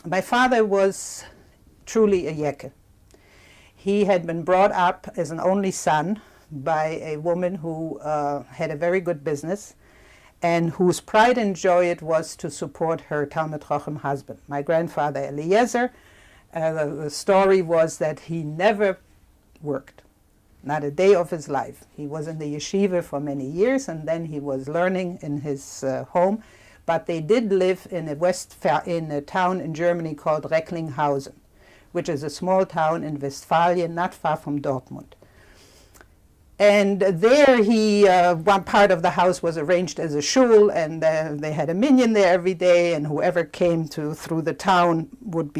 My father was truly a Yeke. He had been brought up as an only son by a woman who had a very good business and whose pride and joy it was to support her Talmud Chacham husband. My grandfather Eliazer, the story was that he never worked, not a day of his life. He was in the yeshiva for many years, and then he was learning in his home. But they did live in a town in Germany called Recklinghausen, which is a small town in Westphalia, not far from Dortmund. And there one part of the house was arranged as a shul, and they had a minyan there every day, and whoever came through the town would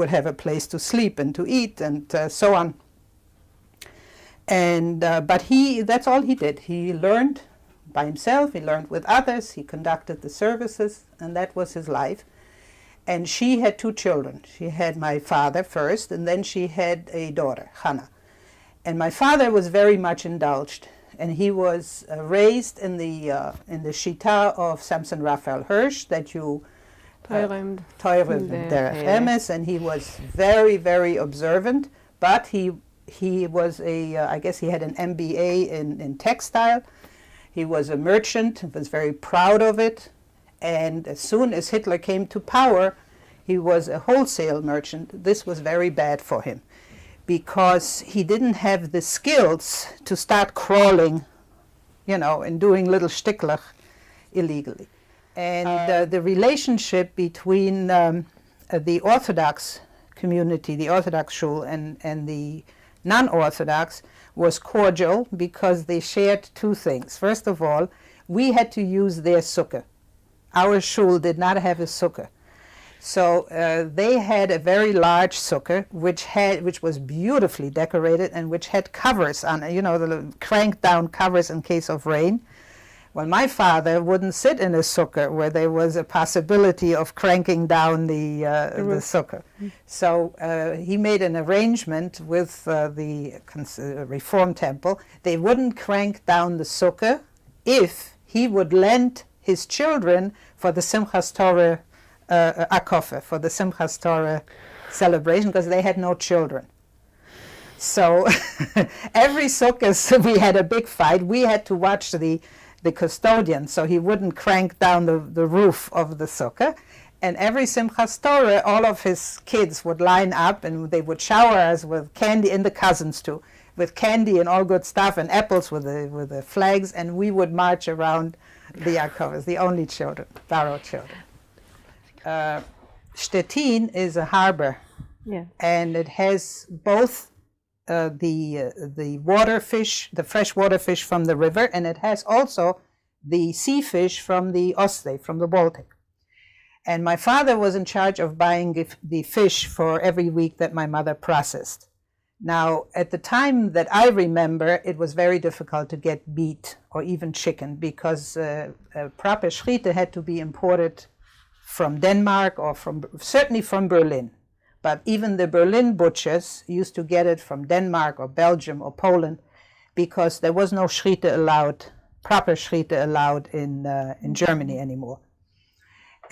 have a place to sleep and to eat, and so on. And but that's all he did. He learned by himself, he learned with others, he conducted the services, and that was his life. And she had 2 children. She had my father first, and then she had a daughter, Hannah. And my father was very much indulged, and he was raised in the Shita of Samson Raphael Hirsch, that you Teurem derech emes, and he was very, very observant. But he was I guess he had an MBA in textile. He was a merchant, was very proud of it, and as soon as Hitler came to power, he was a wholesale merchant. This was very bad for him, because he didn't have the skills to start crawling, and doing little shtiklach illegally. And the relationship between the Orthodox community, the Orthodox shul, and the non-Orthodox was cordial, because they shared 2 things. First of all, we had to use their sukkah. Our shul did not have a sukkah. So they had a very large sukkah, which was beautifully decorated and which had covers on, the cranked down covers in case of rain. Well, my father wouldn't sit in a sukkah where there was a possibility of cranking down the sukkah. So he made an arrangement with the Reform Temple. They wouldn't crank down the sukkah if he would lend his children for the Simchat Torah akofe, for the Simchat Torah celebration, because they had no children. So every sukkah we had a big fight. We had to watch the custodian, so he wouldn't crank down the roof of the sukkah. And every Simchat Torah, all of his kids would line up, and they would shower us with candy, and the cousins too, with candy and all good stuff, and apples with the flags, and we would march around the akovas, the only children, borrowed children. Stettin is a harbor, and it has both the water fish, the freshwater fish from the river, and it has also the sea fish from the Ostsee, from the Baltic. And my father was in charge of buying the fish for every week that my mother processed. Now, at the time that I remember, it was very difficult to get meat or even chicken, because proper Schriete had to be imported from Denmark, or certainly from Berlin. But even the Berlin butchers used to get it from Denmark or Belgium or Poland, because there was no Schriete allowed, proper Schriete allowed in Germany anymore.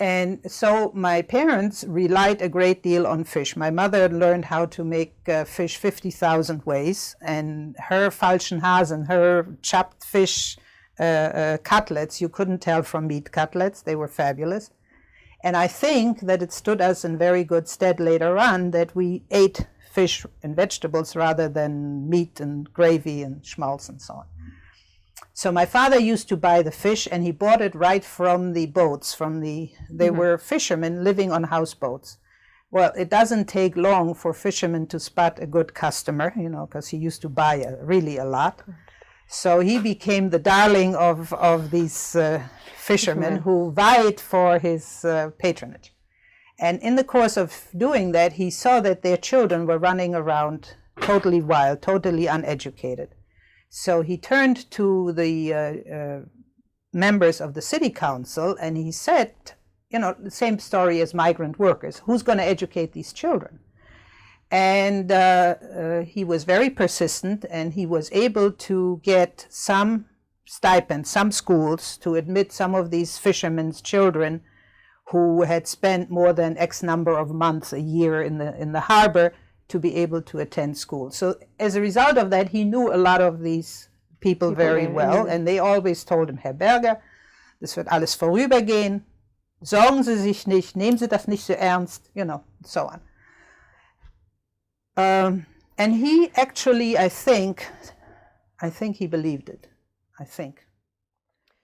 And so my parents relied a great deal on fish. My mother learned how to make fish 50,000 ways, and her Falschenhasen, her chopped fish cutlets, you couldn't tell from meat cutlets. They were fabulous. And I think that it stood us in very good stead later on that we ate fish and vegetables rather than meat and gravy and schmaltz and so on. So my father used to buy the fish, and he bought it right from the boats, they were fishermen living on houseboats. Well, it doesn't take long for fishermen to spot a good customer, because he used to buy really a lot. So he became the darling of these fishermen who vied for his patronage. And in the course of doing that, he saw that their children were running around totally wild, totally uneducated. So he turned to the members of the city council, and he said, the same story as migrant workers, who's going to educate these children? And he was very persistent, and he was able to get some stipend, some schools, to admit some of these fishermen's children who had spent more than X number of months a year in the harbor to be able to attend school. So as a result of that, he knew a lot of these people very well, and they always told him, Herr Berger, das wird alles vorübergehen, sorgen Sie sich nicht, nehmen Sie das nicht so ernst, you know, so on. And he actually, I think he believed it, I think.